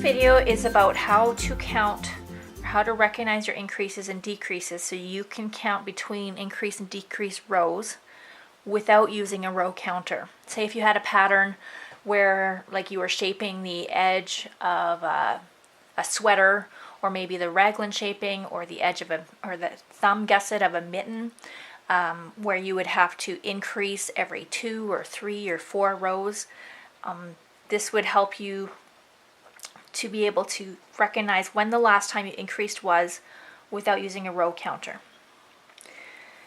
video is about how to count, or how to recognize your increases and decreases so you can count between increase and decrease rows without using a row counter. Say if you had a pattern where like you were shaping the edge of a sweater, or maybe the raglan shaping, or the edge of the thumb gusset of a mitten, where you would have to increase every 2 or 3 or 4 rows. This would help you to be able to recognize when the last time you increased was without using a row counter.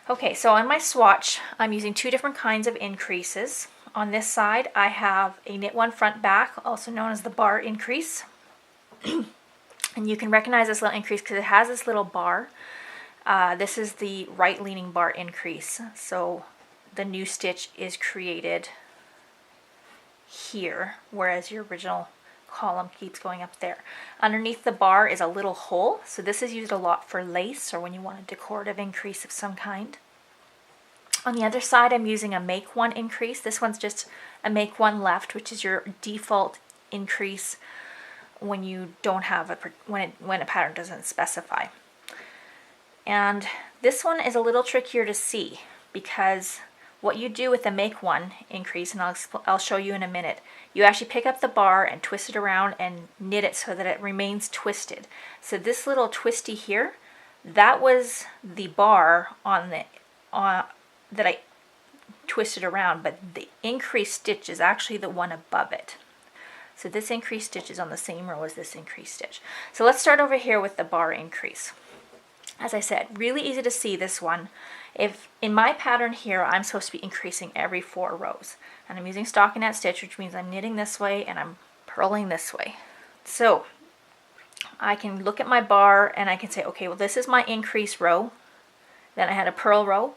Okay, so on my swatch, I'm using 2 different kinds of increases. On this side, I have a knit one front back, also known as the bar increase. And you can recognize this little increase because it has this little bar. This is the right leaning bar increase. So the new stitch is created here, whereas your original column keeps going up there. Underneath the bar is a little hole, so this is used a lot for lace or when you want a decorative increase of some kind. On the other side, I'm using a make one increase. This one's just a make one left, which is your default increase when you don't have when a pattern doesn't specify. And this one is a little trickier to see because what you do with the make one increase, and I'll show you in a minute, you actually pick up the bar and twist it around and knit it so that it remains twisted. So this little twisty here, that was the bar that I twisted around, but the increased stitch is actually the one above it. So this increased stitch is on the same row as this increased stitch. So let's start over here with the bar increase. As I said, really easy to see this one. If in my pattern here, I'm supposed to be increasing every 4 rows, and I'm using stockinette stitch, which means I'm knitting this way and I'm purling this way. So I can look at my bar and I can say, okay, well, this is my increase row. Then I had a purl row,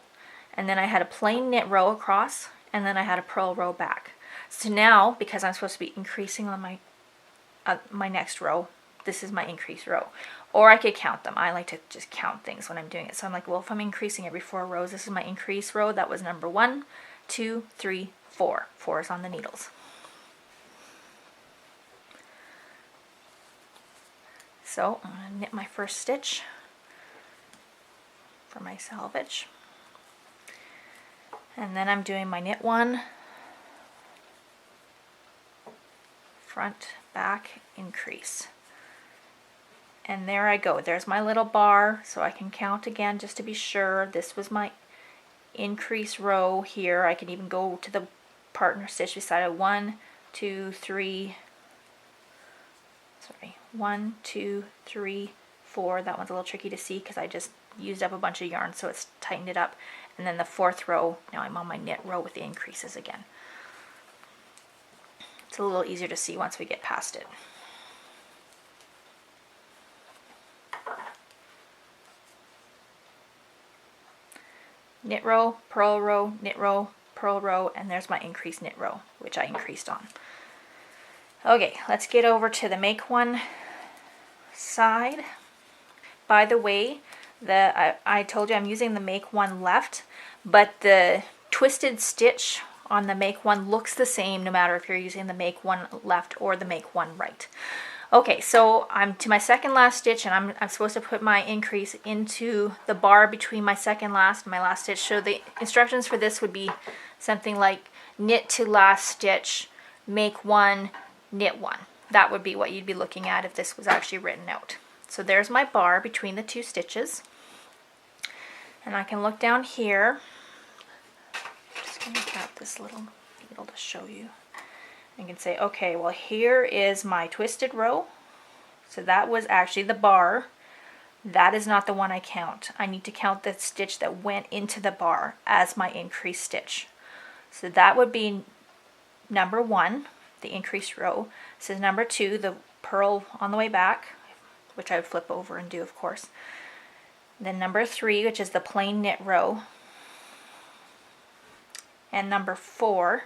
and then I had a plain knit row across, and then I had a purl row back. So now, because I'm supposed to be increasing on my next row, this is my increase row. Or I could count them. I like to just count things when I'm doing it. So I'm like, well, if I'm increasing every 4 rows, this is my increase row. That was number 1, 2, 3, 4. 4 is on the needles. So I'm going to knit my first stitch for my selvage. And then I'm doing my knit one, front, back, increase. And there I go. There's my little bar, so I can count again just to be sure. This was my increase row here. I can even go to the partner stitch beside it. 1, 2, 3. Sorry, 1, 2, 3, 4. That one's a little tricky to see because I just used up a bunch of yarn, so it's tightened it up. And then the 4th row, now I'm on my knit row with the increases again. It's a little easier to see once we get past it. Knit row, knit row, purl row, and there's my increased knit row, which I increased on. Okay, let's get over to the make one side. By the way, I told you I'm using the make one left, but the twisted stitch on the make one looks the same no matter if you're using the make one left or the make one right. Okay, so I'm to my second last stitch, and I'm supposed to put my increase into the bar between my second last and my last stitch. So the instructions for this would be something like knit to last stitch, make one, knit one. That would be what you'd be looking at if this was actually written out. So there's my bar between the 2 stitches. And I can look down here. I'm just going to grab this little needle to show you. I can say, okay, well, here is my twisted row. So that was actually the bar. That is not the one I count. I need to count the stitch that went into the bar as my increased stitch. So that would be number 1, the increased row. This is number 2, the purl on the way back, which I would flip over and do, of course. Then number 3, which is the plain knit row. And number 4,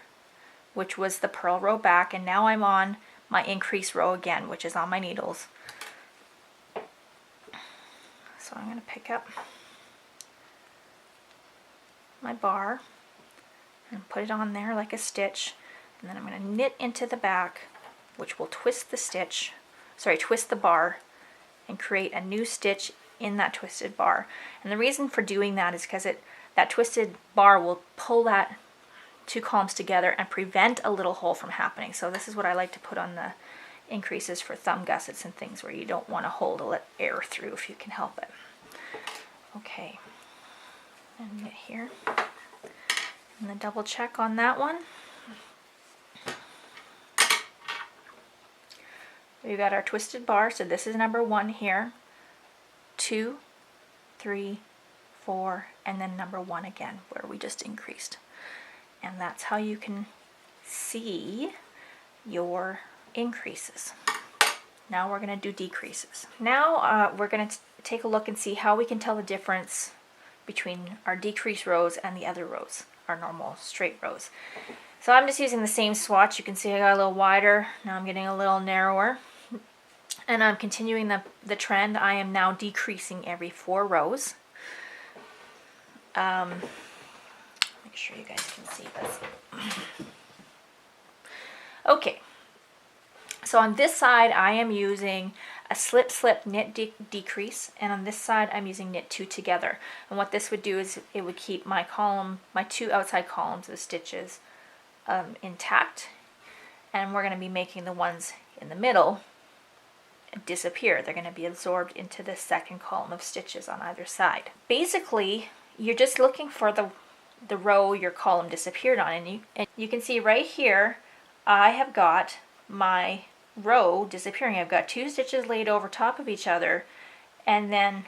which was the purl row back, and now I'm on my increase row again, which is on my needles. So I'm going to pick up my bar and put it on there like a stitch, and then I'm going to knit into the back, which will twist the stitch twist the bar and create a new stitch in that twisted bar. And the reason for doing that is because that twisted bar will pull that 2 columns together and prevent a little hole from happening. So this is what I like to put on the increases for thumb gussets and things where you don't want a hole to let air through if you can help it. Okay, and knit here. And then double check on that one. We've got our twisted bar, so this is number 1 here. 2, 3, 4, and then number 1 again, where we just increased. And that's how you can see your increases. Now we're going to do decreases. Now we're going to take a look and see how we can tell the difference between our decrease rows and the other rows, our normal straight rows. So I'm just using the same swatch. You can see I got a little wider. Now I'm getting a little narrower. And I'm continuing the trend. I am now decreasing every 4 rows. Make sure you guys can see this. Okay. So on this side I am using a slip slip knit decrease, and on this side I'm using knit 2 together. And what this would do is it would keep my 2 outside columns of stitches intact, and we're going to be making the ones in the middle disappear. They're going to be absorbed into the second column of stitches on either side. Basically, you're just looking for the row your column disappeared on, and you can see right here I have got my row disappearing. I've got 2 stitches laid over top of each other, and then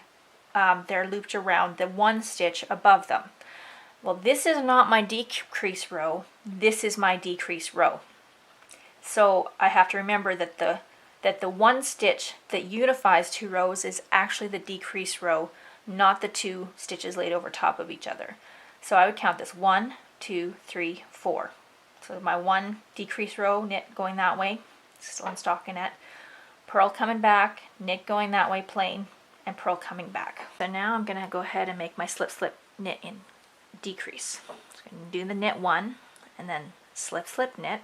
they're looped around the 1 stitch above them. Well, this is not my decrease row, this is my decrease row. So I have to remember that the 1 stitch that unifies 2 rows is actually the decrease row, not the 2 stitches laid over top of each other. So I would count this 1, 2, 3, 4. So my 1 decrease row, knit going that way, still in stockinette, purl coming back, knit going that way plain, and purl coming back. So now I'm going to go ahead and make my slip slip knit in decrease. So I'm going to do the knit 1 and then slip slip knit.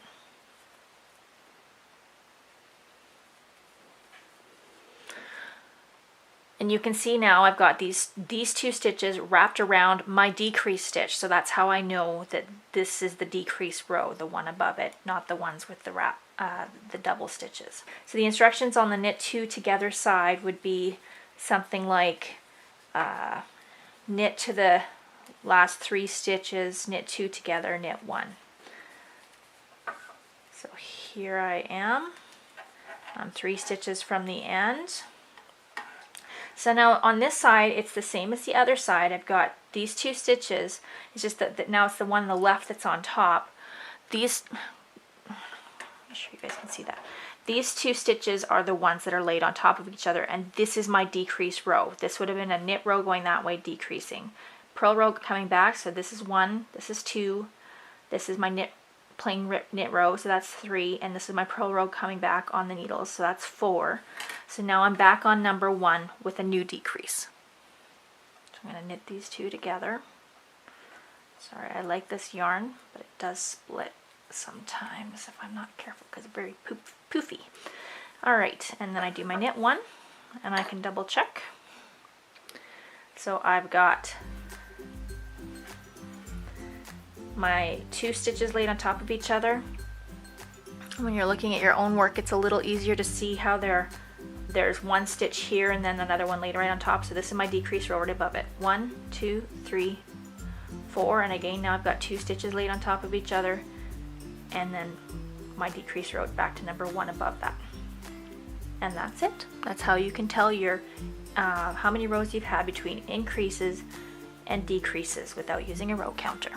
And you can see now I've got these 2 stitches wrapped around my decrease stitch, so that's how I know that this is the decrease row, the one above it, not the ones with the double stitches. So the instructions on the knit 2 together side would be something like knit to the last 3 stitches, knit 2 together, knit 1. So here I am. I'm 3 stitches from the end. So now on this side, it's the same as the other side. I've got these 2 stitches. It's just that now it's the one on the left that's on top. These, I'm sure you guys can see that. These 2 stitches are the ones that are laid on top of each other, and this is my decrease row. This would have been a knit row going that way, decreasing. Purl row coming back, so this is 1, this is 2, this is my plain knit row, so that's 3, and this is my purl row coming back on the needles, so that's 4. So now I'm back on number 1 with a new decrease. So I'm going to knit these 2 together. Sorry, I like this yarn, but it does split sometimes if I'm not careful because it's very poofy. Alright, and then I do my knit 1, and I can double check. So I've got my 2 stitches laid on top of each other. When you're looking at your own work, it's a little easier to see how there's 1 stitch here and then another one laid right on top. So this is my decrease row right above it. 1, 2, 3, 4, and again now I've got 2 stitches laid on top of each other, and then my decrease row back to number 1 above that. And that's it. That's how you can tell your how many rows you've had between increases and decreases without using a row counter.